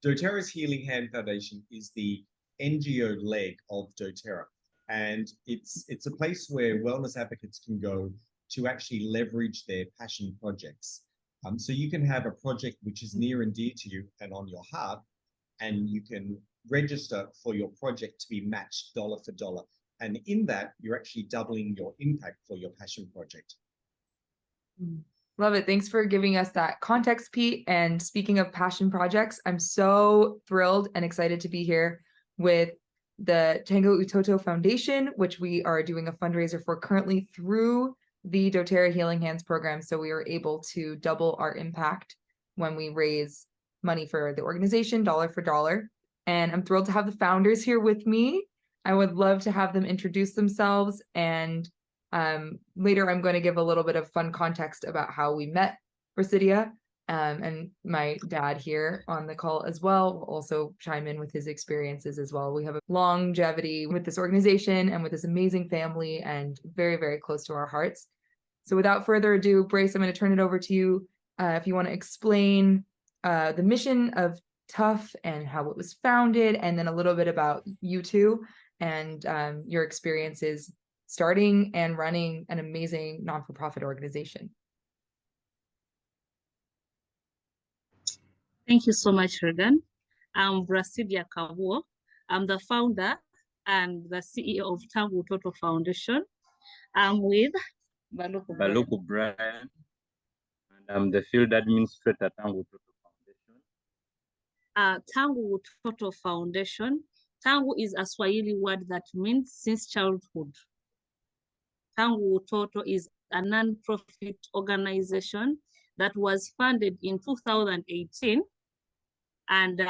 doTERRA's Healing Hand Foundation is the NGO leg of doTERRA. And it's a place where wellness advocates can go to actually leverage their passion projects. So you can have a project which is near and dear to you and on your heart, and you can register for your project to be matched dollar for dollar. And in that, you're actually doubling your impact for your passion project. Love it. Thanks for giving us that context, Pete. And speaking of passion projects, I'm so thrilled and excited to be here with the Tango Utoto Foundation, which we are doing a fundraiser for currently through the doTERRA Healing Hands program. So we are able to double our impact when we raise money for the organization, dollar for dollar. And I'm thrilled to have the founders here with me. I would love to have them introduce themselves, and later I'm going to give a little bit of fun context about how we met Brasidia, and my dad here on the call as well will also chime in with his experiences as well. We have a longevity with this organization and with this amazing family, and very, very close to our hearts. So without further ado, Brace, I'm going to turn it over to you if you want to explain the mission of TUF and how it was founded, and then a little bit about you two and your experiences starting and running an amazing non-for-profit organization. Thank you so much, Regan. I'm Brasidia Kavuo. I'm the founder and the CEO of Tango Utoto Foundation. I'm with Baluku Brian, and I'm the field administrator at Tango Utoto Foundation. Tango Utoto Foundation. Tango is a Swahili word that means since childhood. Tango Utoto is a non-profit organization that was funded in 2018. And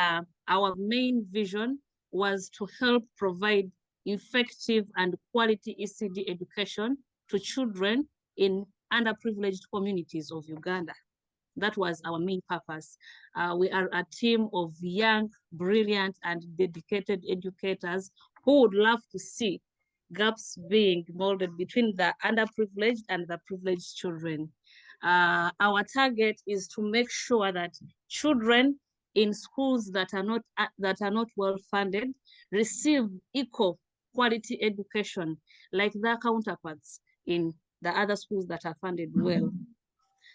our main vision was to help provide effective and quality ECD education to children in underprivileged communities of Uganda. That was our main purpose. We are a team of young, brilliant, and dedicated educators who would love to see gaps being molded between the underprivileged and the privileged children. Our target is to make sure that children in schools that are not well funded receive equal quality education like their counterparts in the other schools that are funded well.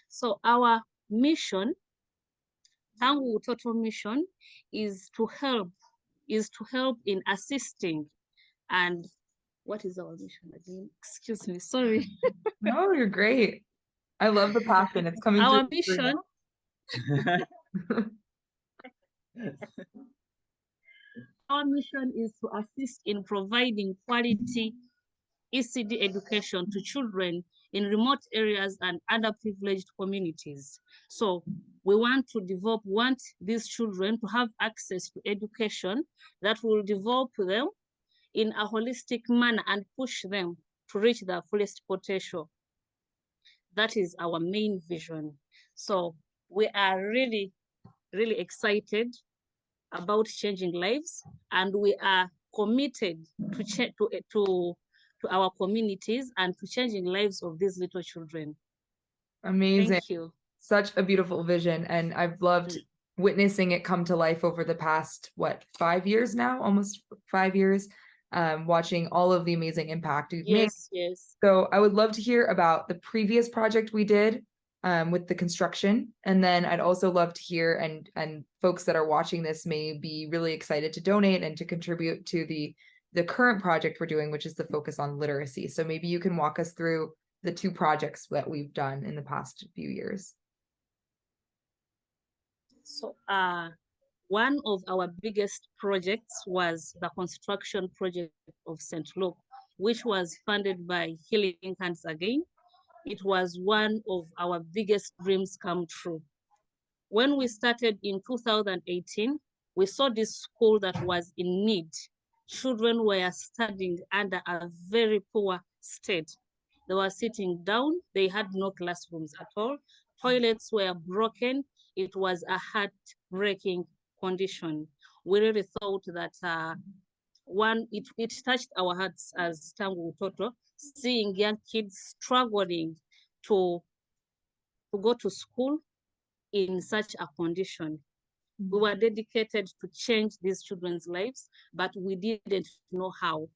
So our mission, Tango Utoto mission, is to help in assisting. And what is our mission again? Excuse me, sorry. No, you're great. I love the passion. It's coming Our through. mission. Our mission is to assist in providing quality ECD education to children in remote areas and underprivileged communities. So we want these children to have access to education that will develop them in a holistic manner and push them to reach their fullest potential. That is our main vision. So we are really, really excited about changing lives, and we are committed to our communities and to changing lives of these little children. Amazing. Thank you. Such a beautiful vision, and I've loved witnessing it come to life over the past, 5 years now, almost 5 years, watching all of the amazing impact you've made. Yes. So I would love to hear about the previous project we did with the construction, and then I'd also love to hear, and folks that are watching this may be really excited to donate and to contribute to the current project we're doing, which is the focus on literacy. So maybe you can walk us through the two projects that we've done in the past few years. So one of our biggest projects was the construction project of St. Luke, which was funded by Healing Hands again. It was one of our biggest dreams come true. When we started in 2018, we saw this school that was in need. Children were studying under a very poor state. They were sitting down, they had no classrooms at all. Toilets were broken. It was a heartbreaking condition. We really thought that it touched our hearts as Tango Utoto, seeing young kids struggling to go to school in such a condition. We were dedicated to change these children's lives, but we didn't know how.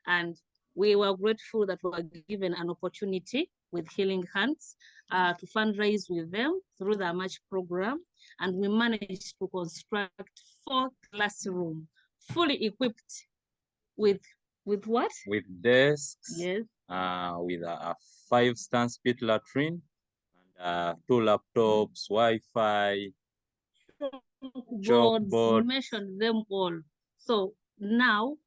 And we were grateful that we were given an opportunity with Healing Hands to fundraise with them through the Match program. And we managed to construct 4 classrooms fully equipped with what? With desks, Yes. with a 5-stand split latrine, and 2 laptops, Wi-Fi, Boards, chalkboard. you mentioned them all. So now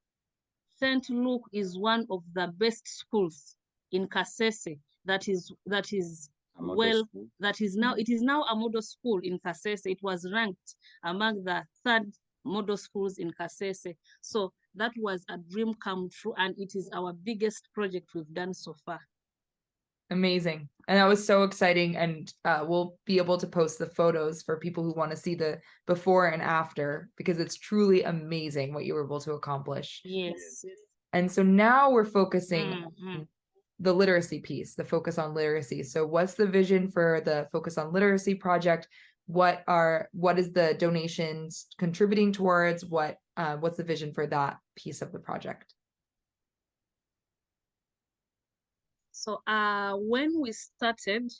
St. Luke is one of the best schools in Kasese that is now a model school in Kasese. It was ranked among the 3rd model schools in Kasese. So that was a dream come true, and it is our biggest project we've done so far. Amazing. And that was so exciting. And we'll be able to post the photos for people who want to see the before and after, because it's truly amazing what you were able to accomplish. Yes. And so now we're focusing on the literacy piece, the focus on literacy. So what's the vision for the Focus on Literacy project? What is the donations contributing towards? What's the vision for that piece of the project? So when we started,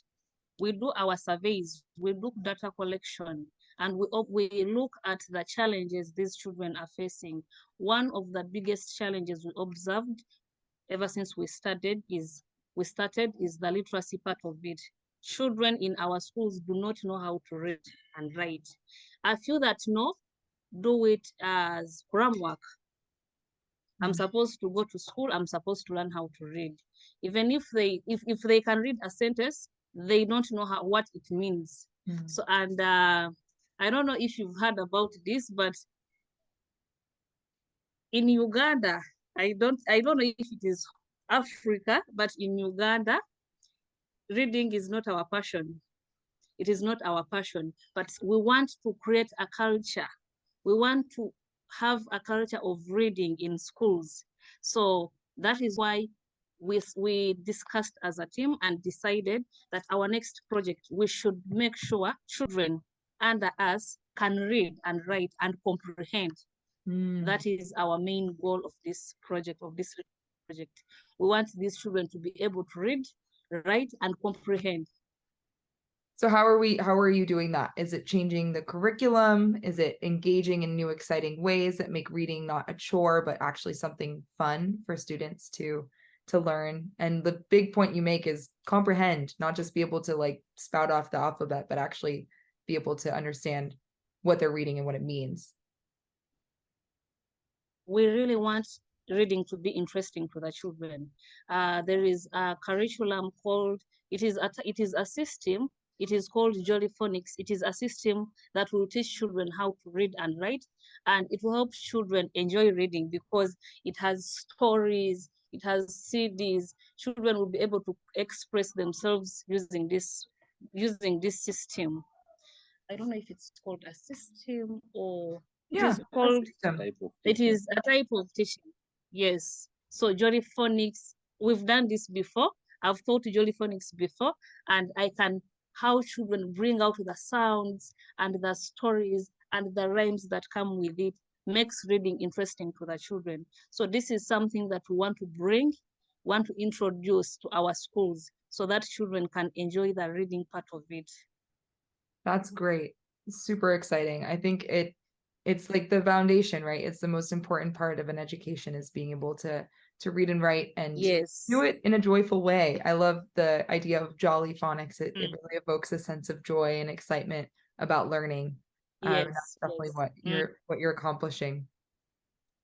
we do our surveys, we do data collection, and we look at the challenges these children are facing. One of the biggest challenges we observed ever since we started is the literacy part of it. Children in our schools do not know how to read and write. A few that know do it as homework. I'm supposed to go to school, I'm supposed to learn how to read. Even if they can read a sentence, they don't know what it means. So, and I don't know if you've heard about this, but in Uganda, I don't know if it is Africa, but in Uganda, reading is not our passion. It is not our passion, but we want to create a culture. We want to have a culture of reading in schools. So that is why we discussed as a team and decided that our next project, we should make sure children under us can read and write and comprehend. That is our main goal of this project, We want these children to be able to read, write, and comprehend. So how are you doing that? Is it changing the curriculum? Is it engaging in new exciting ways that make reading not a chore, but actually something fun for students to learn? And the big point you make is comprehend, not just be able to like spout off the alphabet, but actually be able to understand what they're reading and what it means. We really want reading to be interesting to the children. There is a curriculum called, it is a system. It is called Jolly Phonics. It is a system that will teach children how to read and write, and it will help children enjoy reading because it has stories, it has CDs. Children will be able to express themselves using this system. I don't know if it's called a system or it is called, it is a type of teaching. Yes. So Jolly Phonics, we've done this before. I've taught Jolly Phonics before, and I can how children bring out the sounds and the stories and the rhymes that come with it makes reading interesting to the children. So this is something that we want to introduce to our schools so that children can enjoy the reading part of it. That's great. Super exciting. I think it's like the foundation, right? It's the most important part of an education is being able to read and write and do it in a joyful way. I love the idea of Jolly Phonics. It really evokes a sense of joy and excitement about learning. That's definitely what you're accomplishing.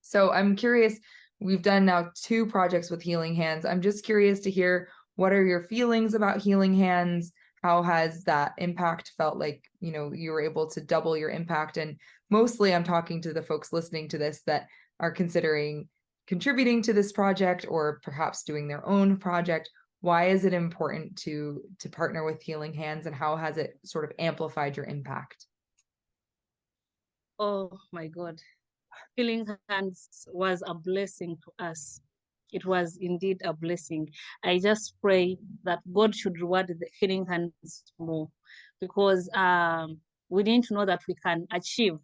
So I'm curious, we've done now 2 projects with Healing Hands. I'm just curious to hear, what are your feelings about Healing Hands? How has that impact felt like, you were able to double your impact? And mostly I'm talking to the folks listening to this that are considering contributing to this project or perhaps doing their own project. Why is it important to partner with Healing Hands, and how has it sort of amplified your impact? Oh my God. Healing Hands was a blessing to us. It was indeed a blessing. I just pray that God should reward the Healing Hands more, because we didn't know that we can achieve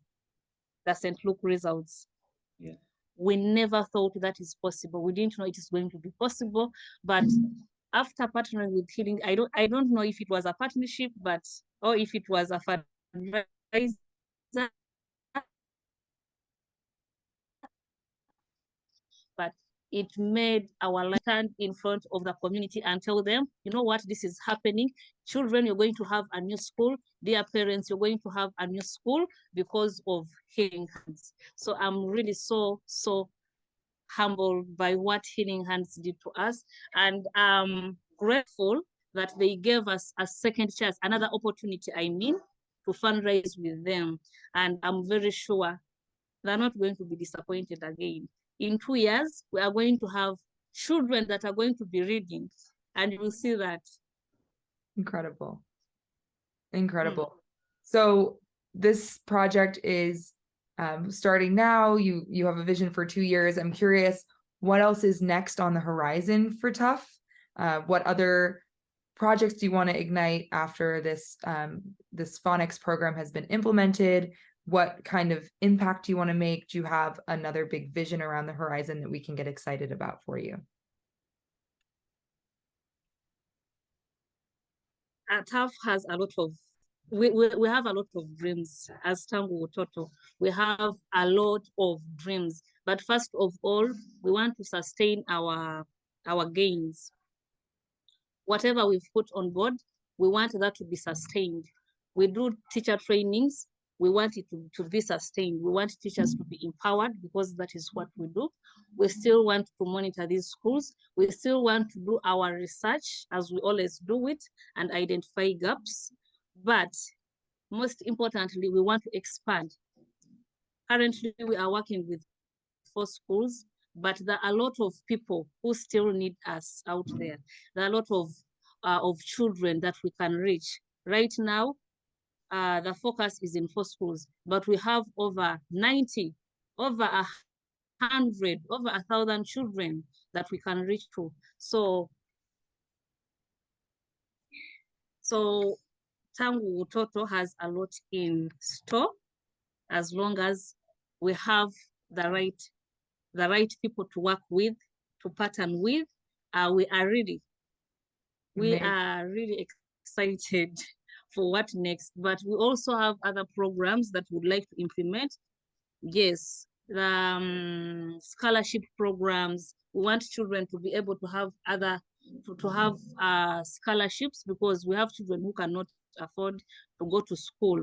the St. Luke results. Yeah. We never thought that is possible. We didn't know it is going to be possible, but after partnering with Healing, I don't know if it was a partnership, but or if it was a fundraiser, but it made our life stand in front of the community and tell them, you know what, this is happening. Children, you're going to have a new school. Dear parents, you're going to have a new school because of Healing Hands. So I'm really so humbled by what Healing Hands did to us. And I'm grateful that they gave us a second chance, another opportunity, to fundraise with them. And I'm very sure they're not going to be disappointed again. In 2 years, we are going to have children that are going to be reading, and you'll see that. Incredible. Incredible. So this project is starting now. You have a vision for 2 years. I'm curious, what else is next on the horizon for TUF? What other projects do you want to ignite after this this phonics program has been implemented? What kind of impact do you want to make? Do you have another big vision around the horizon that we can get excited about for you? TUF has a lot of, we have a lot of dreams as Tangu Utoto. We have a lot of dreams, but first of all, we want to sustain our gains. Whatever we've put on board, we want that to be sustained. We do teacher trainings. We want it to be sustained. We want teachers to be empowered because that is what we do. We still want to monitor these schools. We still want to do our research as we always do it and identify gaps. But most importantly, we want to expand. Currently, we are working with 4 schools, but there are a lot of people who still need us out there. There are a lot of children that we can reach. Right now, the focus is in 4 schools, but we have over 90, over 100, over 1,000 children that we can reach to. So Tangu Utoto has a lot in store as long as we have the right people to work with, to partner with. We are ready. We are really excited for what next, but we also have other programs that we would like to implement. Yes, the scholarship programs. We want children to be able to have scholarships because we have children who cannot afford to go to school.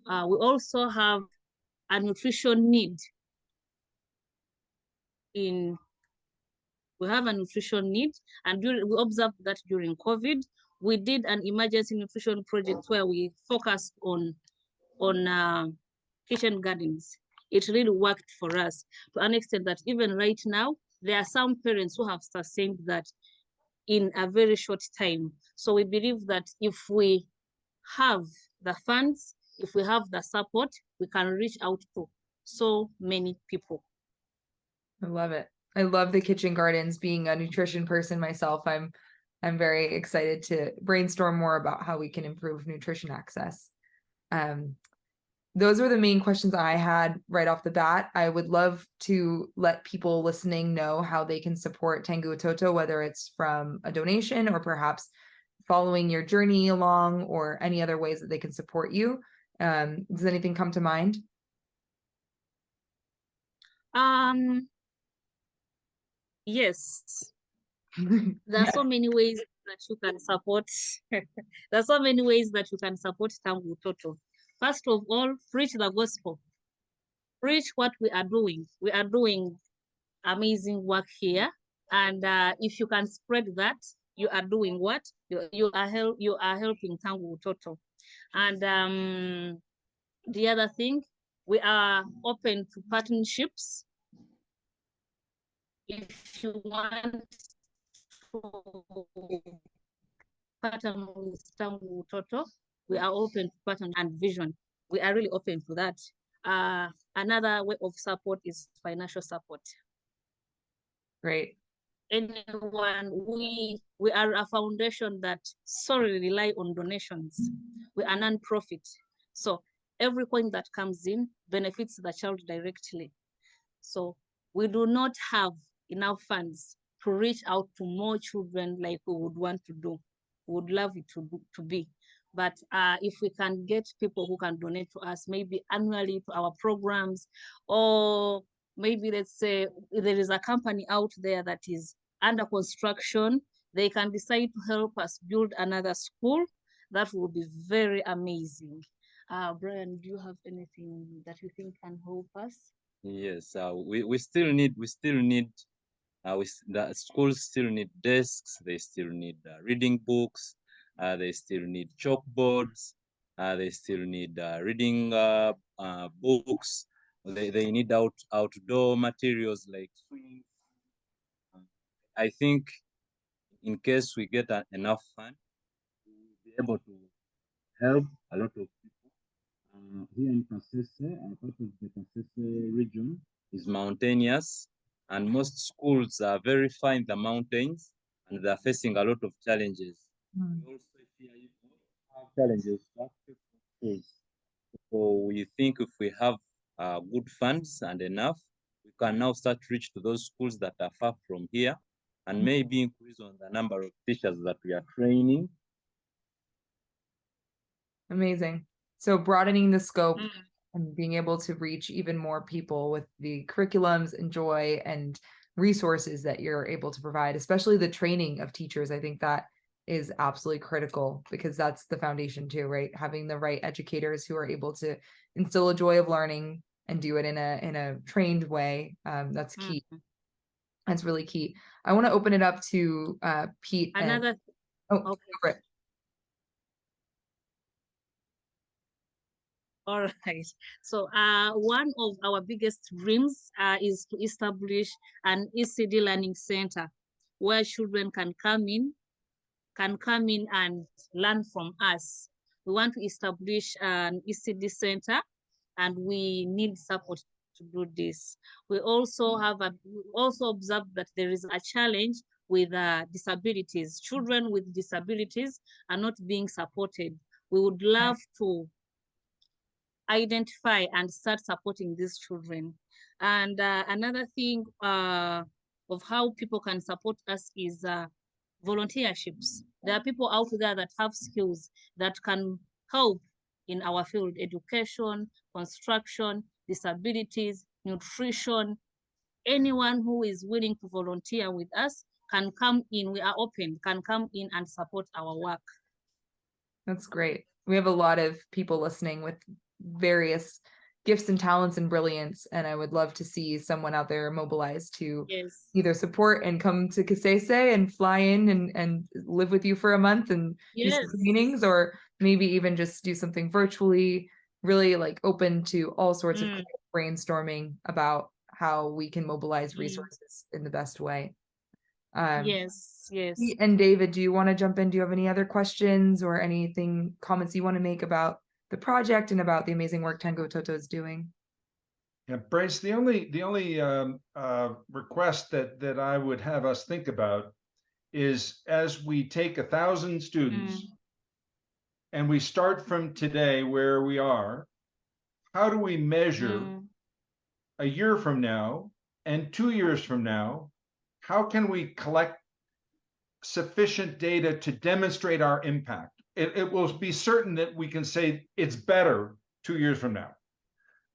We also have a nutrition need we have a nutrition need, and we observed that during COVID, we did an emergency nutrition project where we focused on kitchen gardens. It really worked for us to an extent that even right now, there are some parents who have sustained that in a very short time. So we believe that if we have the funds, if we have the support, we can reach out to so many people. I love it. I love the kitchen gardens. Being a nutrition person myself, I'm very excited to brainstorm more about how we can improve nutrition access. Those were the main questions I had right off the bat. I would love to let people listening know how they can support Tangu Utoto, whether it's from a donation or perhaps following your journey along or any other ways that they can support you. Does anything come to mind? Yes. There are so many ways that you can support. There are so many ways that you can support Tangu Utoto. First of all, preach the gospel. Preach what we are doing. We are doing amazing work here, and if you can spread that, you are doing what? You are helping Tangu Utoto. And the other thing, we are open to partnerships. If you want to partner with Tangu Utoto, we are open to partner and vision. We are really open to that. Another way of support is financial support. Great. Anyone, we are a foundation that solely rely on donations. We are non-profit. So every coin that comes in benefits the child directly. So we do not have enough funds to reach out to more children like we would want to do. We would love it to be. But if we can get people who can donate to us, maybe annually to our programs, or maybe let's say there is a company out there that is under construction, they can decide to help us build another school. That would be very amazing. Brian, do you have anything that you think can help us? Yes, we still need the schools still need desks. They still need reading books. They still need chalkboards. They still need reading books. They need outdoor materials like swings. I think in case we get enough fund, we will be able to help a lot of people. Here in Kasese, part of the Kasese region is mountainous, and most schools are very far in the mountains, and they're facing a lot of challenges. Mm. We also have challenges to access schools. So we think if we have good funds and enough, we can now start to reach to those schools that are far from here, and maybe increase on the number of teachers that we are training. Amazing. So broadening the scope and being able to reach even more people with the curriculums and joy and resources that you're able to provide, especially the training of teachers. I think that is absolutely critical because that's the foundation too, right? Having the right educators who are able to instill a joy of learning and do it in a trained way. That's key. That's really key. I want to open it up to Pete. Another. Oh, Okay. over it. All right. So one of our biggest dreams is to establish an ECD learning center where children can come in and learn from us. We want to establish an ECD center, and we need support to do this. We also observed that there is a challenge with disabilities. Children with disabilities are not being supported. We would love to identify and start supporting these children. And another thing of how people can support us is volunteerships. There are people out there that have skills that can help in our field: education, construction, disabilities, nutrition. Anyone who is willing to volunteer with us can come in. We are open, can come in and support our work. That's great. We have a lot of people listening with various gifts and talents and brilliance, and I would love to see someone out there mobilized to either support and come to Kasese and fly in and live with you for a month and do some trainings, or maybe even just do something virtually, really like open to all sorts of brainstorming about how we can mobilize resources in the best way. Yes. Pete and David, do you want to jump in? Do you have any other questions or anything, comments you want to make about the project and about the amazing work Tango Toto is doing? Yeah, Bryce, the only request that I would have us think about is, as we take 1,000 students and we start from today where we are, how do we measure a year from now and 2 years from now? How can we collect sufficient data to demonstrate our impact? It will be certain that we can say it's better 2 years from now.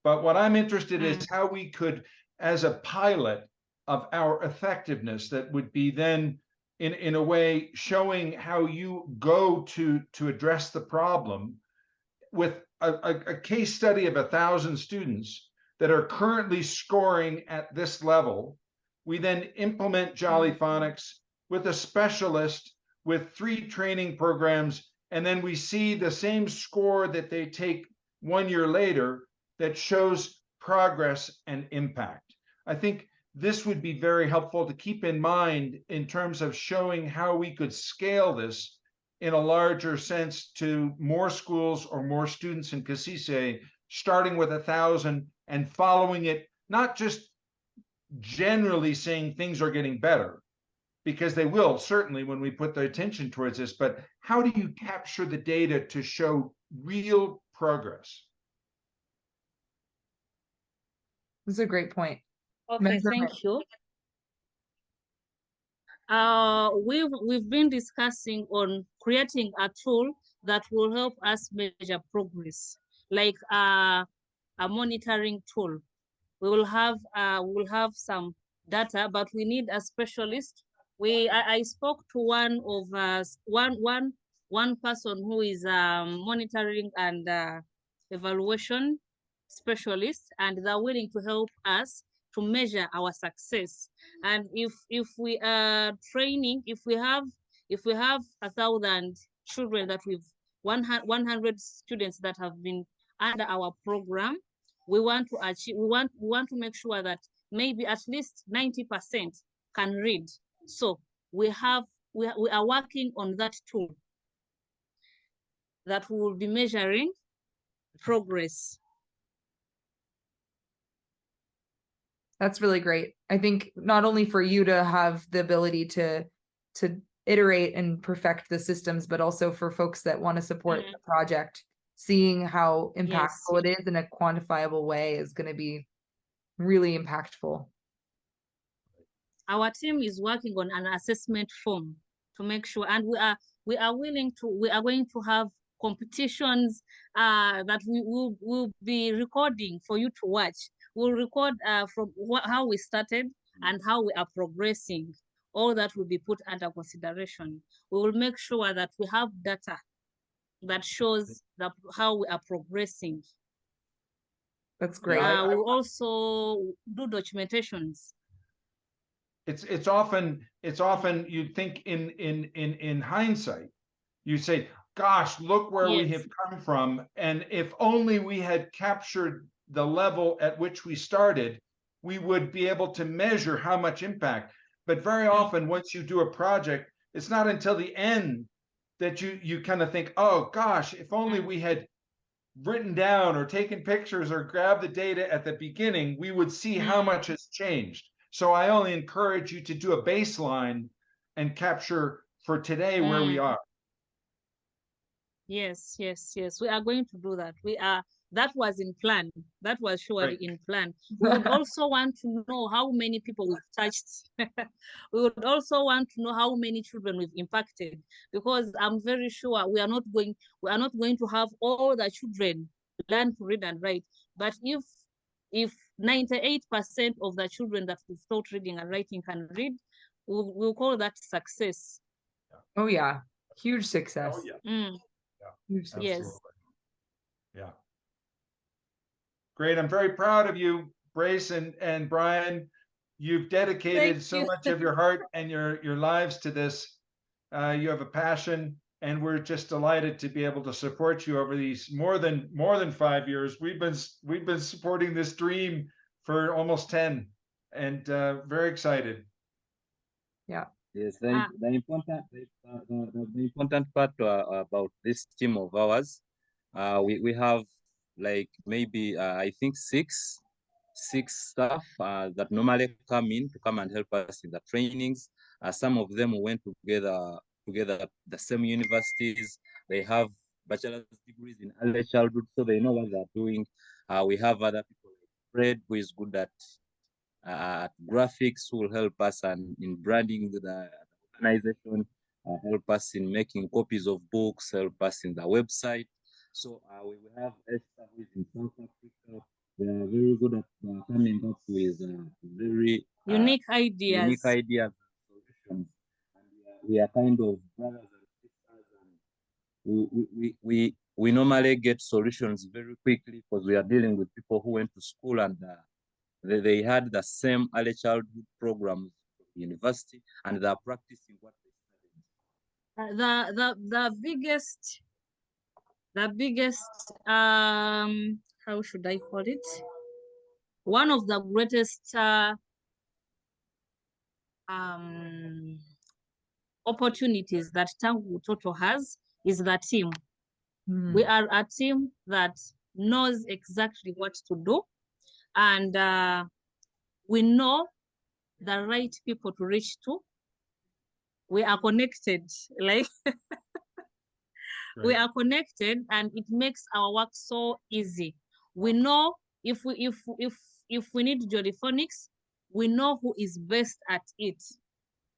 But what I'm interested in is how we could, as a pilot of our effectiveness, that would be then in a way showing how you go to address the problem with a case study of 1,000 students that are currently scoring at this level. We then implement Jolly Phonics with a specialist with 3 training programs, and then we see the same score that they take 1 year later that shows progress and impact. I think this would be very helpful to keep in mind in terms of showing how we could scale this in a larger sense to more schools or more students in Kasese, starting with 1,000 and following it, not just generally saying things are getting better, because they will certainly when we put the attention towards this, but how do you capture the data to show real progress. That's a great point. Okay, Measurement. thank you. We've been discussing on creating a tool that will help us measure progress, like a monitoring tool. We'll have some data, but we need a specialist. I spoke to one of us, one person who is monitoring and evaluation specialist, and they're willing to help us to measure our success. And if we are training, if we have 1,000 children that we've 100 students that have been under our program, we want to achieve, we want to make sure that maybe at least 90% can read. So we are working on that tool that will be measuring progress. That's really great. I think not only for you to have the ability to iterate and perfect the systems, but also for folks that want to support the project, seeing how impactful it is in a quantifiable way is going to be really impactful. Our team is working on an assessment form to make sure, and we are going to have competitions that we will be recording for you to watch. We'll record from how we started and how we are progressing. All that will be put under consideration. We will make sure that we have data that shows how we are progressing. That's great. We'll also do documentations. It's often you think in hindsight, you say, gosh, look where we have come from. And if only we had captured the level at which we started, we would be able to measure how much impact. But very often, once you do a project, it's not until the end that you kind of think, oh gosh, if only we had written down or taken pictures or grabbed the data at the beginning, we would see how much has changed. So I only encourage you to do a baseline and capture for today where we are. Yes, we are going to do that. That was in plan. That was surely in plan. We would also want to know how many people we've touched. We would also want to know how many children we've impacted, because I'm very sure we are not going to have all the children learn to read and write. But if 98% of the children that we've taught reading and writing can read, we'll call that success. Oh yeah, huge success. Oh yeah. Yes. Yeah. Great. I'm very proud of you, Brace and Brian. You've dedicated so much of your heart and your lives to this. You have a passion, and we're just delighted to be able to support you over these more than 5 years. We've been supporting this dream for almost 10, and very excited. Yeah. Yes, the important part about this team of ours, we have like maybe I think six staff that normally come and help us in the trainings. Some of them went together at the same universities. They have bachelor's degrees in early childhood, so they know what they're doing. We have other people like Fred, who is good at graphics, who will help us and in branding the organization, help us in making copies of books, help us in the website. So we have Esther, who is in South Africa. They are very good at coming up with very unique ideas and solutions. And we are kind of brothers and sisters, and we normally get solutions very quickly because we are dealing with people who went to school and they had the same early childhood programs at university, and they are practicing what they studied. The biggest how should I call it? One of the greatest opportunities that Tangu Toto has is the team. We are a team that knows exactly what to do, and we know the right people to reach to. We are connected, like We are connected, and it makes our work so easy. We know if we need geophonics, we know who is best at it,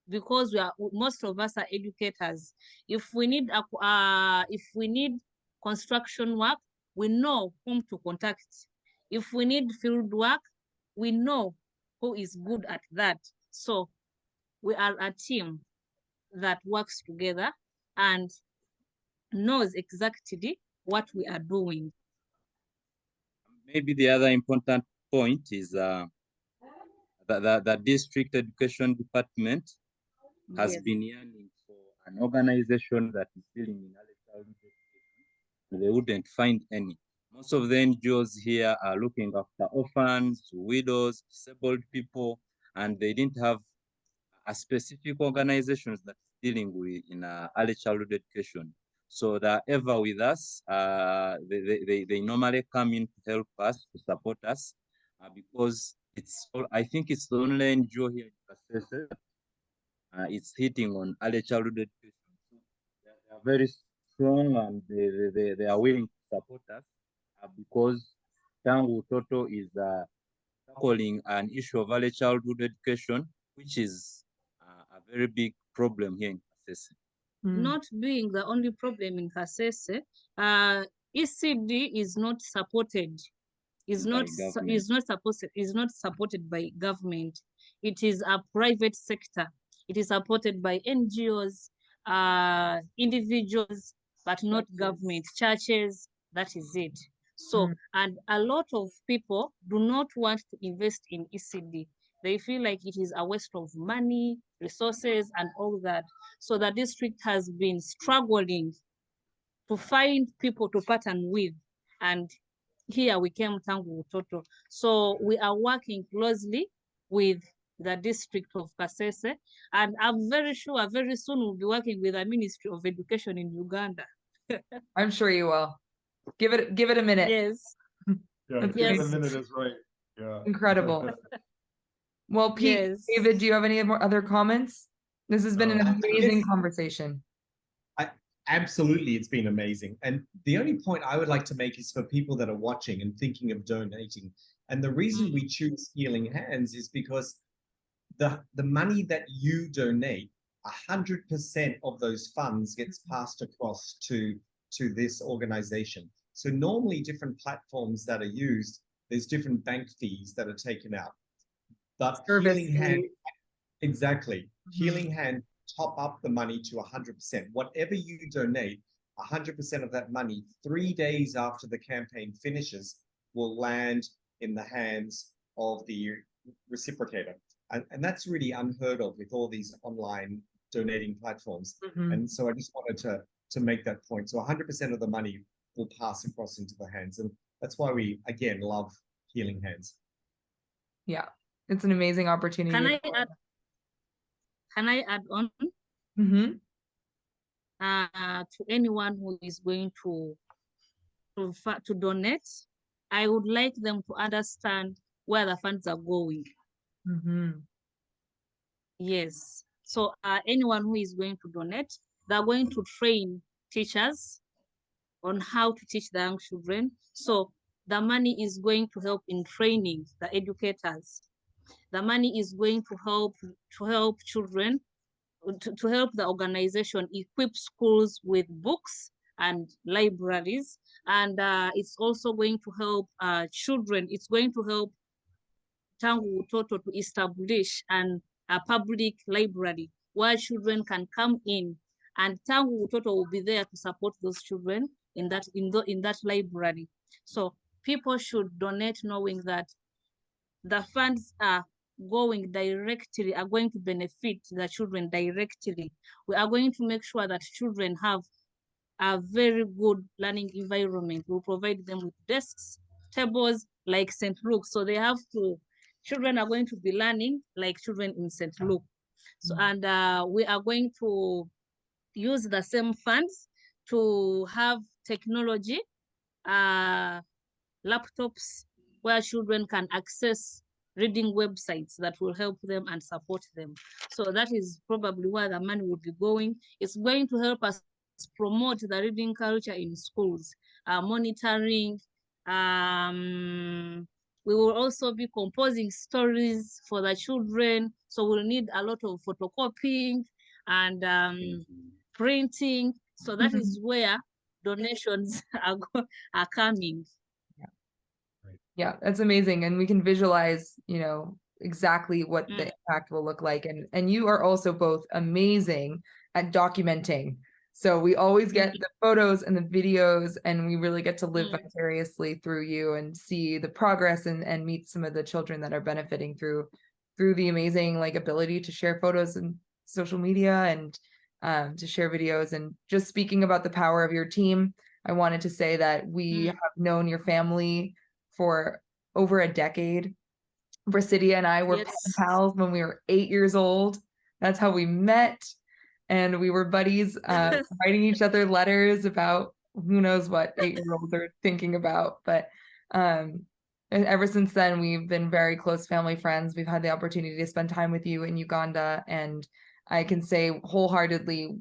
because most of us are educators. If we need construction work, we know whom to contact. If we need field work, we know who is good at that. So we are a team that works together and knows exactly what we are doing. Maybe the other important point is the district education department has Yes. been yearning for an organization that is dealing in early childhood education. They wouldn't find any. Most of the NGOs here are looking after orphans, widows, disabled people, and they didn't have a specific organizations that's dealing with in early childhood education. So they're ever with us. They normally come in to help us, to support us, because I think it's the only NGO here in Kasese. It's hitting on early childhood education. So they are very strong, and they are willing to support us because Tangu Toto is tackling an issue of early childhood education, which is a very big problem here in Kasese. Not being the only problem in Kasese, ECD is not supported. Is not supported by government. It is a private sector. It is supported by NGOs, individuals, but not government, churches. That is it. So, and a lot of people do not want to invest in ECD. They feel like it is a waste of money, resources, and all that. So the district has been struggling to find people to partner with. And here we came Tangu Utoto. So we are working closely with the district of Kasese, and I'm very sure very soon we'll be working with the Ministry of Education in Uganda. I'm sure you will. Give it a minute. Yes. Yeah, That's give it a amazing. minute is right. Yeah. Incredible. Well, Pete, Yes. David, do you have any other comments? This has been an amazing Yes. conversation. Absolutely, it's been amazing. And the only point I would like to make is for people that are watching and thinking of donating. And the reason we choose Healing Hands is because the money that you donate, 100% of those funds gets passed across to this organization. So normally different platforms that are used, there's different bank fees that are taken out. But Healing Hand, exactly. Healing Hand top up the money to 100%. Whatever you donate, 100% of that money, 3 days after the campaign finishes, will land in the hands of the reciprocator. And that's really unheard of with all these online donating platforms. And so I just wanted to make that point. So 100% of the money will pass across into the hands. And that's why we, again, love Healing Hands. Yeah, it's an amazing opportunity. Can I add on? To anyone who is going to donate, I would like them to understand where the funds are going. Yes. So anyone who is going to donate, they're going to train teachers on how to teach the young children. So the money is going to help in training the educators. The money is going to help children, to help the organization equip schools with books and libraries. And it's also going to help children. It's going to help Tangu Utoto to establish a public library where children can come in, and Tangu Utoto will be there to support those children in that library. So people should donate knowing that the funds are going to benefit the children directly. We are going to make sure that children have a very good learning environment. We'll provide them with desks, tables like St. Luke. So children are going to be learning like children in St. Luke. So, and we are going to use the same funds to have technology, laptops where children can access reading websites that will help them and support them. So that is probably where the money will be going. It's going to help us promote the reading culture in schools, monitoring. We will also be composing stories for the children. So we'll need a lot of photocopying and printing. So that is where donations are coming. Yeah, that's amazing. And we can visualize, you know, exactly what the impact will look like. And you are also both amazing at documenting. So we always get the photos and the videos, and we really get to live vicariously through you and see the progress and meet some of the children that are benefiting through the amazing like ability to share photos and social media and to share videos. And just speaking about the power of your team, I wanted to say that we have known your family for over a decade. Brasidia and I were pen pals when we were 8 years old. That's how we met. And we were buddies, writing each other letters about who knows what 8-year-olds are thinking about. But and ever since then, we've been very close family friends. We've had the opportunity to spend time with you in Uganda. And I can say wholeheartedly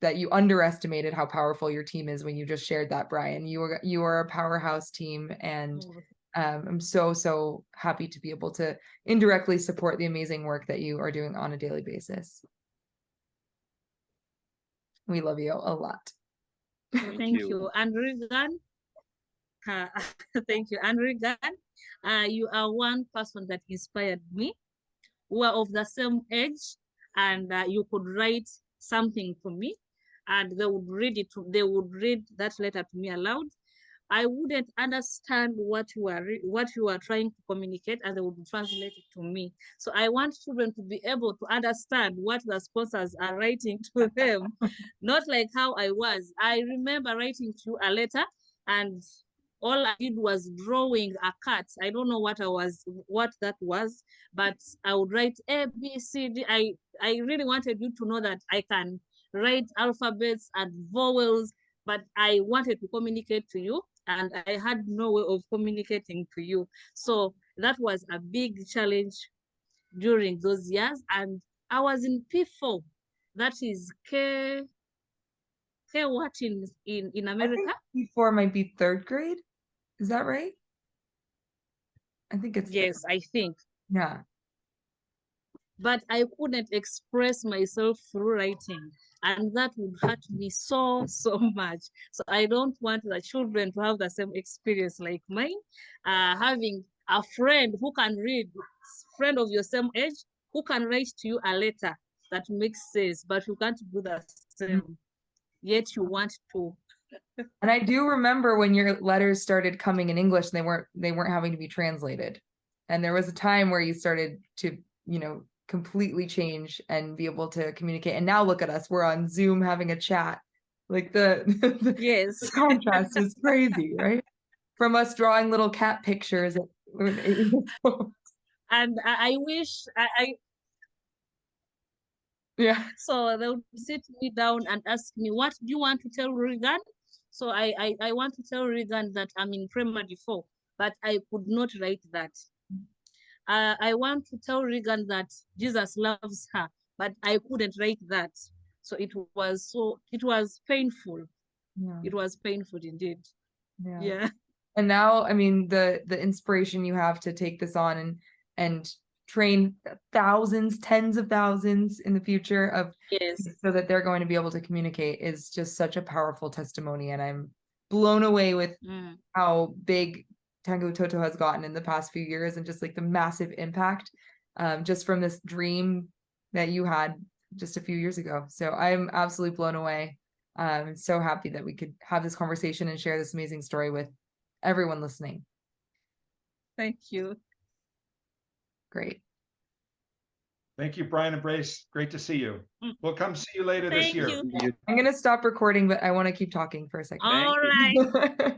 that you underestimated how powerful your team is when you just shared that, Brian. You are a powerhouse team, and I'm so happy to be able to indirectly support the amazing work that you are doing on a daily basis. We love you a lot. Thank you. And Regan, thank you. And Regan, you are one person that inspired me. We are of the same age, and you could write something for me, and they would read it. They would read that letter to me aloud. I wouldn't understand what you are trying to communicate, and they would translate it to me. So I want children to be able to understand what the sponsors are writing to them, not like how I was. I remember writing to you a letter, and all I did was drawing a cat. I don't know what that was, but I would write A, B, C, D. I really wanted you to know that I can write alphabets and vowels, but I wanted to communicate to you, and I had no way of communicating to you. So that was a big challenge during those years. And I was in P4. That is K what in America? I think P4 might be 3rd grade. Is that right? I think it's yes, I think. Yeah. But I couldn't express myself through writing, and that would hurt me so much. So I don't want the children to have the same experience like mine, having a friend who can read, friend of your same age, who can write to you a letter that makes sense, but you can't do the same, yet you want to. And I do remember when your letters started coming in English, and they weren't having to be translated. And there was a time where you started to, you know, completely change and be able to communicate. And now look at us, we're on Zoom having a chat. Like the yes, the contrast is crazy, right? From us drawing little cat pictures. And I wish yeah. So they would sit me down and ask me, what do you want to tell Regan? So I want to tell Regan that I'm in primary 4, but I could not write that. I want to tell Regan that Jesus loves her, but I couldn't write that. So it was painful. Yeah. It was painful indeed. Yeah. And now, I mean, the inspiration you have to take this on and train thousands, tens of thousands in the future of so that they're going to be able to communicate is just such a powerful testimony. And I'm blown away with how big Tango Toto has gotten in the past few years, and just like the massive impact just from this dream that you had just a few years ago. So I'm absolutely blown away. I'm so happy that we could have this conversation and share this amazing story with everyone listening. Thank you. Great. Thank you, Brian and Brace. Great to see you. We'll come see you later this year. You. I'm going to stop recording, but I want to keep talking for a second. All right.